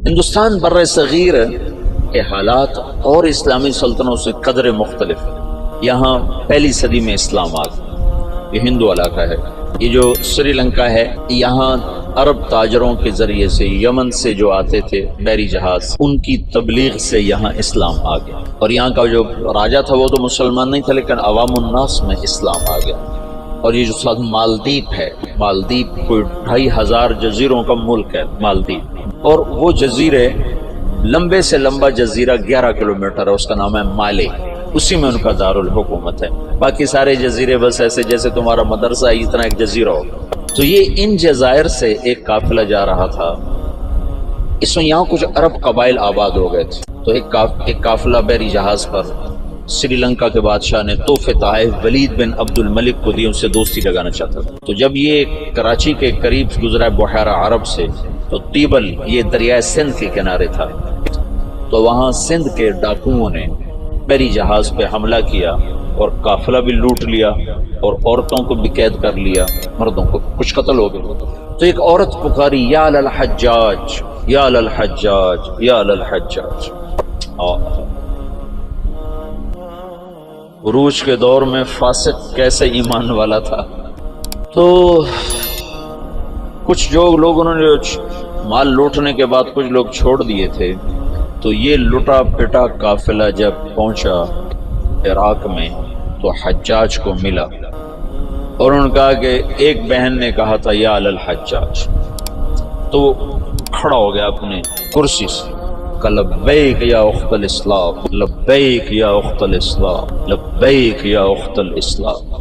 ہندوستان بر صغیر کے حالات اور اسلامی سلطنتوں سے قدر مختلف ہے۔ یہاں پہلی صدی میں اسلام آ گیا، یہ ہندو علاقہ ہے۔ یہ جو سری لنکا ہے، یہاں عرب تاجروں کے ذریعے سے یمن سے جو آتے تھے بحری جہاز، ان کی تبلیغ سے یہاں اسلام آ گیا، اور یہاں کا جو راجہ تھا وہ تو مسلمان نہیں تھا، لیکن عوام الناس میں اسلام آ گیا۔ اور یہ جو ساتھ مالدیپ ہے، مالدیپ کوئی 2500 جزیروں کا ملک ہے مالدیپ، اور وہ جزیرے لمبے سے لمبا جزیرہ 11 کلومیٹر ہے، اس کا نام ہے مالے، اسی میں ان کا دارالحکومت ہے۔ باقی سارے جزیرے بس ایسے جیسے تمہارا مدرسہ ہے، اتنا ایک جزیرہ ہوگا۔ تو یہ ان جزائر سے ایک قافلہ جا رہا تھا، اس میں یہاں کچھ عرب قبائل آباد ہو گئے تھے، تو ایک قافلہ بحری جہاز پر سری لنکا کے بادشاہ نے تحفے تحائف ولید بن عبد الملک کو دی، ان سے دوستی لگانا چاہتا تھا۔ تو جب یہ کراچی کے قریب گزرا بحیرہ عرب سے، تو تیبل یہ دریائے سندھ کے کنارے تھا، تو وہاں سندھ کے ڈاکوؤں نے بحری جہاز پہ حملہ کیا اور قافلہ بھی لوٹ لیا، اور عورتوں کو بھی قید کر لیا، مردوں کو کچھ قتل ہو گئے۔ تو ایک عورت پکاری، یا للحجاج یا للحجاج یا للحجاج۔ عروج کے دور میں فاسق کیسے ایمان والا تھا۔ تو کچھ جو لوگ انہوں نے مال لوٹنے کے بعد کچھ لوگ چھوڑ دیے تھے، تو یہ لٹا پٹا قافلہ جب پہنچا عراق میں تو حجاج کو ملا، اور انہوں نے کہا کہ ایک بہن نے کہا تھا یا للحجاج، تو وہ کھڑا ہو گیا اپنے کرسی سے، کہ لبیک یا اخت الاسلام، لبیک یا اخت الاسلام، لبیک یا اخت الاسلام،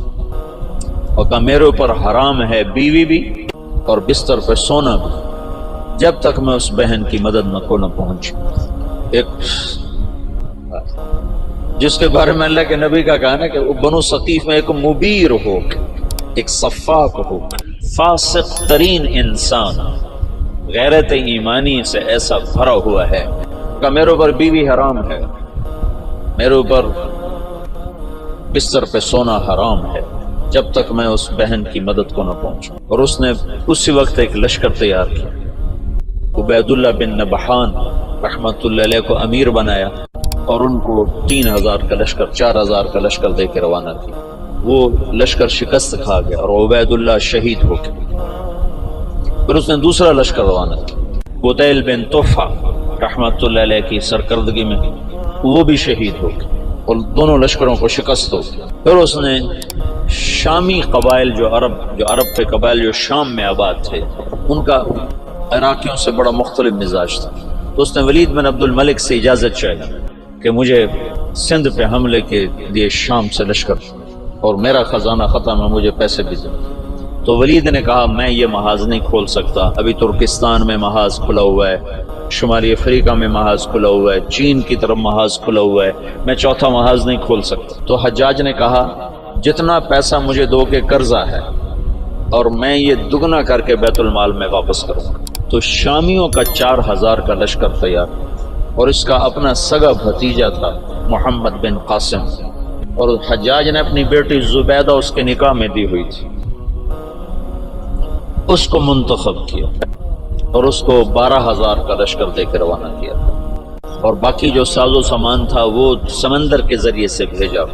اور کہا میرے اوپر حرام ہے بیوی بھی اور بستر پہ سونا بھی، جب تک میں اس بہن کی مدد نہ پہنچوں۔ ایک جس کے بارے میں اللہ کے نبی کا کہا نا کہ بنو ثقیف میں ایک مبیر ہو، ایک صفاق ہو، فاسق ترین انسان غیرت ایمانی سے ایسا بھرا ہوا ہے کہ میرے اوپر بیوی حرام ہے، میرے اوپر بستر پہ سونا حرام ہے، جب تک میں اس بہن کی مدد کو نہ پہنچوں۔ اور اس نے اسی وقت ایک لشکر تیار کیا، عبید اللہ بن نبحان رحمت اللہ علیہ کو امیر بنایا، اور ان کو 3000 کا لشکر، 4000 کا لشکر دے کے روانہ کیا۔ وہ لشکر شکست کھا گیا اور عبید اللہ شہید ہو گئے۔ پھر اس نے دوسرا لشکر روانہ کیا، بدیل بن طفہ رحمت اللہ علیہ کی سرکردگی میں، وہ بھی شہید ہو گئے، اور دونوں لشکروں کو شکست ہو گئی۔ پھر اس نے شامی قبائل جو عرب کے قبائل جو شام میں آباد تھے، ان کا عراقیوں سے بڑا مختلف مزاج تھا، تو اس نے ولید بن عبد الملک سے اجازت چاہی کہ مجھے سندھ پہ حملے کے لیے شام سے لشکر، اور میرا خزانہ ختم ہے، مجھے پیسے بھی دیں۔ تو ولید نے کہا میں یہ محاذ نہیں کھول سکتا، ابھی ترکستان میں محاذ کھلا ہوا ہے، شمالی افریقہ میں محاذ کھلا ہوا ہے، چین کی طرف محاذ کھلا ہوا ہے، میں چوتھا محاذ نہیں کھول سکتا۔ تو حجاج نے کہا جتنا پیسہ مجھے دو کے قرضہ ہے، اور میں یہ دگنا کر کے بیت المال میں واپس کروں گا۔ تو شامیوں کا 4000 کا لشکر تیار، اور اس کا اپنا سگا بھتیجا تھا محمد بن قاسم، اور حجاج نے اپنی بیٹی زبیدہ اس کے نکاح میں دی ہوئی تھی، اس کو منتخب کیا اور اس کو 12000 کا لشکر دے کے روانہ کیا، اور باقی جو ساز و سامان تھا وہ سمندر کے ذریعے سے بھیجا،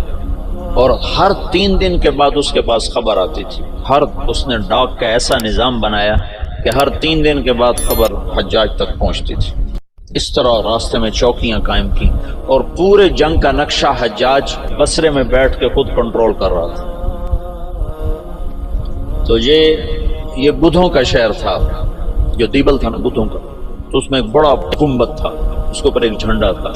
اور ہر 3 دن کے بعد اس کے پاس خبر آتی تھی۔ اس نے ڈاک کا ایسا نظام بنایا کہ ہر 3 دن کے بعد خبر حجاج تک پہنچتی تھی۔ اس طرح راستے میں چوکیاں قائم کی، اور پورے جنگ کا نقشہ حجاج بصرے میں بیٹھ کے خود کنٹرول کر رہا تھا۔ تو یہ بدھوں کا شہر تھا، جو دیبل تھا نا بدھوں کا، تو اس میں ایک بڑا گنبد تھا، اس کے اوپر ایک جھنڈا تھا۔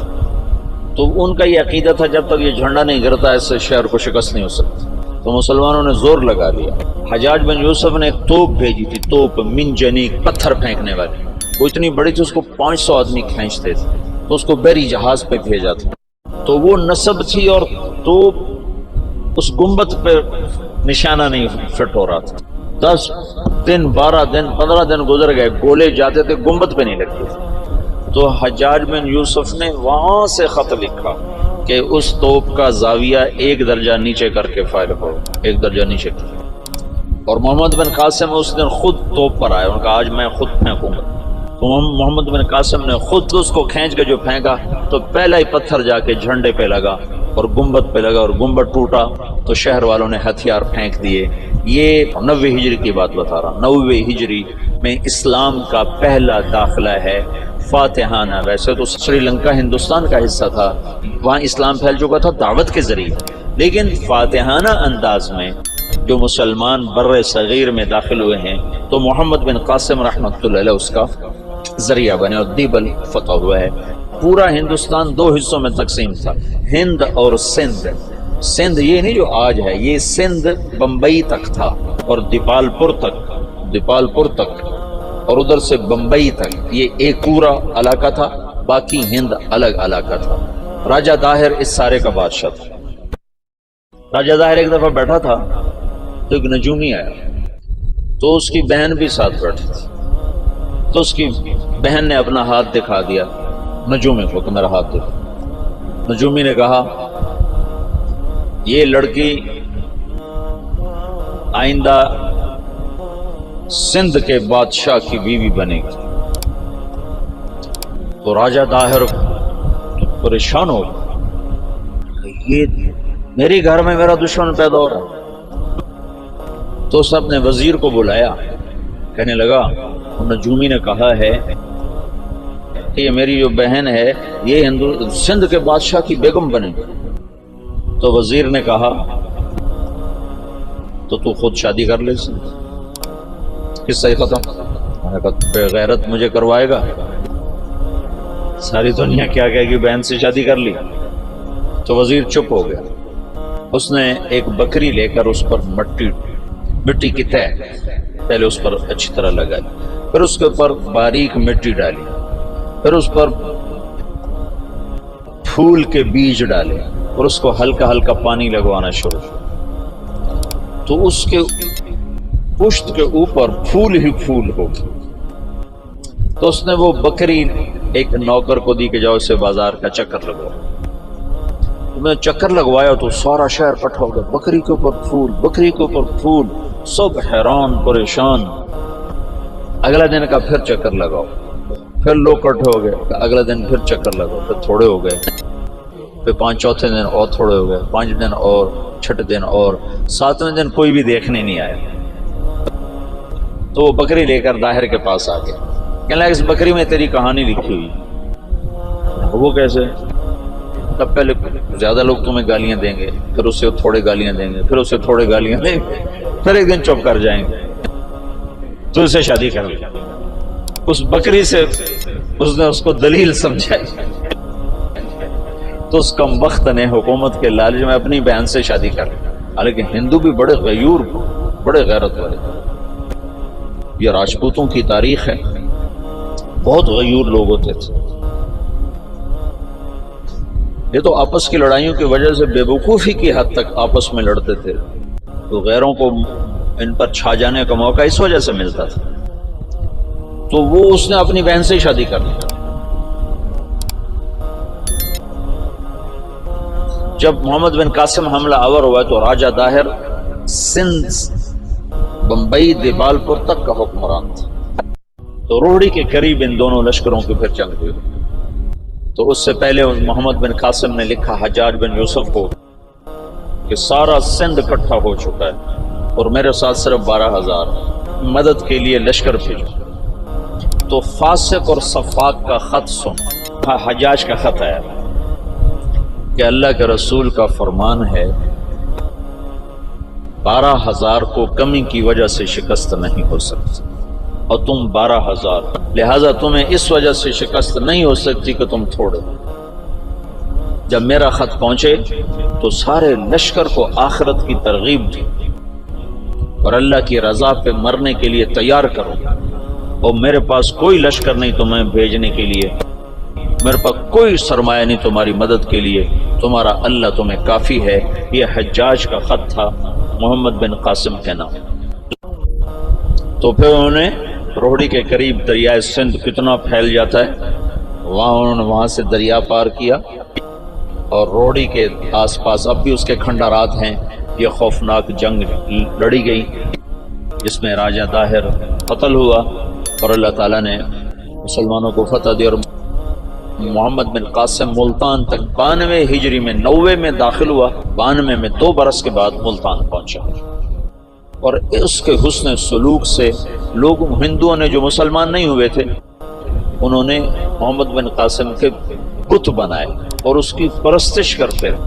تو ان کا یہ عقیدہ تھا جب تک یہ جھنڈا نہیں گرتا اس شہر کو شکست نہیں ہو سکتی۔ تو مسلمانوں نے زور لگا لیا۔ حجاج بن یوسف نے ایک توپ بھیجی تھی، توپ منجنیق، پتھر پھینکنے والی، وہ اتنی بڑی تھی اس کو 500 آدمی کھینچتے تھے، تو اس کو بحری جہاز پہ بھیجا تھا۔ تو وہ نصب تھی، اور توپ اس گنبد پہ نشانہ نہیں فٹ ہو رہا تھا۔ 10 دن 12 دن 15 دن گزر گئے، گولے جاتے تھے، گنبد پہ نہیں لگتے تھے۔ تو حجاج بن یوسف نے وہاں سے خط لکھا کہ اس توپ کا زاویہ 1 درجہ نیچے کر کے فائر کرو، 1 درجہ نیچے کر۔ اور محمد بن قاسم اس دن خود توپ پر آئے، ان کا آج میں خود پھینکوں گا۔ تو محمد بن قاسم نے خود اس کو کھینچ کے جو پھینکا تو پہلا ہی پتھر جا کے جھنڈے پہ لگا اور گنبد پہ لگا اور گنبد ٹوٹا تو شہر والوں نے ہتھیار پھینک دیے۔ یہ 90 ہجری کی بات بتا رہا ہوں، 90 ہجری میں اسلام کا پہلا داخلہ ہے فاتحانہ۔ ویسے تو سری لنکا ہندوستان کا حصہ تھا، وہاں اسلام پھیل چکا تھا دعوت کے ذریعے، لیکن فاتحانہ انداز میں جو مسلمان بر صغیر میں داخل ہوئے ہیں تو محمد بن قاسم رحمۃ اللہ علیہ اس کا ذریعہ بنے اور دیبل فتح ہوا ہے۔ پورا ہندوستان 2 حصوں میں تقسیم تھا، ہند اور سندھ۔ سندھ یہ نہیں جو آج ہے، یہ سندھ بمبئی تک تھا اور دیپال پور تک اور ادھر سے بمبئی تک، یہ ایک پورا علاقہ تھا، باقی ہند الگ علاقہ تھا۔ راجہ داہر اس سارے کا بادشاہ تھا۔ راجہ داہر ایک دفعہ بیٹھا تھا تو ایک نجومی آیا، تو اس کی بہن بھی ساتھ بیٹھی تھی، تو اس کی بہن نے اپنا ہاتھ دکھا دیا نجومی کو کہ میرا ہاتھ دکھا۔ نجومی نے کہا یہ لڑکی آئندہ سندھ کے بادشاہ کی بیوی بنے گی۔ تو راجہ داہر پریشان ہو گیا، یہ میری گھر میں میرا دشمن پیدا ہو رہا۔ تو اس نے اپنے وزیر کو بلایا، کہنے لگا نجومی نے کہا ہے کہ یہ میری جو بہن ہے یہ سندھ کے بادشاہ کی بیگم بنے گی۔ تو وزیر نے کہا تو خود شادی کر لے سے قصہ ہی ختم۔ میں نے کہا بے غیرت مجھے کروائے گا، ساری دنیا کیا کہے گی بہن سے شادی کر لی۔ تو وزیر چپ ہو گیا۔ اس نے ایک بکری لے کر اس پر مٹی کی تہ پہلے اس پر اچھی طرح لگائی، پھر اس کے اوپر باریک مٹی ڈالی، پھر اس پر پھول کے بیج ڈالے اور اس کو ہلکا ہلکا پانی لگوانا شروع کیا۔ تو اس کے پشت کے اوپر پھول ہی پھول ہو گئے۔ تو اس نے وہ بکری ایک نوکر کو دی کہ جاؤ اسے بازار کا چکر لگواؤ۔ میں چکر لگوایا تو سارا شہر اکٹھا ہو گیا، بکری کے اوپر پھول، بکری کے اوپر پھول، سب حیران پریشان۔ اگلا دن کا پھر چکر لگاؤ، پھر لوگ اکٹھے ہو گئے، اگلا دن پھر چکر لگاؤ، پھر تھوڑے ہو گئے، پھر چوتھے دن اور تھوڑے ہو گئے، 5 دن اور، 6 دن اور، 7ویں دن کوئی بھی دیکھنے نہیں آیا۔ تو وہ بکری لے کر داہر کے پاس آ گیا، کہنے لگا اس بکری میں تیری کہانی لکھی ہوئی۔ وہ کیسے؟ تب پہلے زیادہ لوگ تمہیں گالیاں دیں گے، پھر اسے تھوڑے گالیاں دیں گے، پھر اسے تھوڑے گالیاں دیں گے، پھر ایک دن چپ کر جائیں گے، تو اسے شادی کر لیا۔ اس بکری سے اس نے اس کو دلیل سمجھائی، تو اس کم وقت نے حکومت کے لالچ میں اپنی بہن سے شادی کر لی۔ حالانکہ ہندو بھی بڑے غیور، بڑے غیرت والے، یہ راجپوتوں کی تاریخ ہے، بہت غیور لوگ ہوتے تھے۔ یہ تو آپس کی لڑائیوں کی وجہ سے بے وقوفی کی حد تک آپس میں لڑتے تھے، تو غیروں کو ان پر چھا جانے کا موقع اس وجہ سے ملتا تھا۔ تو وہ اس نے اپنی بہن سے شادی کر لی۔ جب محمد بن قاسم حملہ آور ہوا تو راجہ داہر سندھ بمبئی دیبال پور تک کا حکمران تھا۔ تو روہڑی کے قریب ان دونوں لشکروں کی پھر جنگ ہوئی۔ تو اس سے پہلے محمد بن قاسم نے لکھا حجاج بن یوسف کو کہ سارا سندھ اکٹھا ہو چکا ہے اور میرے ساتھ صرف 12,000 مدد کے لیے لشکر بھیجو۔ تو فاسق اور صفاق کا خط سن، حجاج کا خط ہے کہ اللہ کے رسول کا فرمان ہے 12,000 کو کمی کی وجہ سے شکست نہیں ہو سکتی، اور تم 12,000، لہذا تمہیں اس وجہ سے شکست نہیں ہو سکتی کہ تم تھوڑے۔ جب میرا خط پہنچے تو سارے لشکر کو آخرت کی ترغیب دی اور اللہ کی رضا پہ مرنے کے لیے تیار کرو، اور میرے پاس کوئی لشکر نہیں تمہیں بھیجنے کے لیے، میرے پاس کوئی سرمایہ نہیں تمہاری مدد کے لیے، تمہارا اللہ تمہیں کافی ہے۔ یہ حجاج کا خط تھا محمد بن قاسم کے نام۔ تو پھر انہوں نے روہڑی کے قریب دریائے سندھ کتنا پھیل جاتا ہے، انہوں نے وہاں سے دریا پار کیا، اور روہڑی کے آس پاس اب بھی اس کے کھنڈرات ہیں۔ یہ خوفناک جنگ لڑی گئی جس میں راجہ داہر قتل ہوا، اور اللہ تعالیٰ نے مسلمانوں کو فتح دی، اور محمد بن قاسم ملتان تک 92 ہجری میں 90 میں داخل ہوا، 92 میں 2 برس کے بعد ملتان پہنچا، اور اس کے حسن سلوک سے لوگ ہندوؤں نے جو مسلمان نہیں ہوئے تھے انہوں نے محمد بن قاسم کے بت بنائے اور اس کی پرستش کرتے رہے۔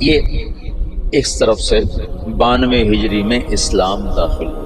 یہ اس طرف سے 92 ہجری میں اسلام داخل ہوا۔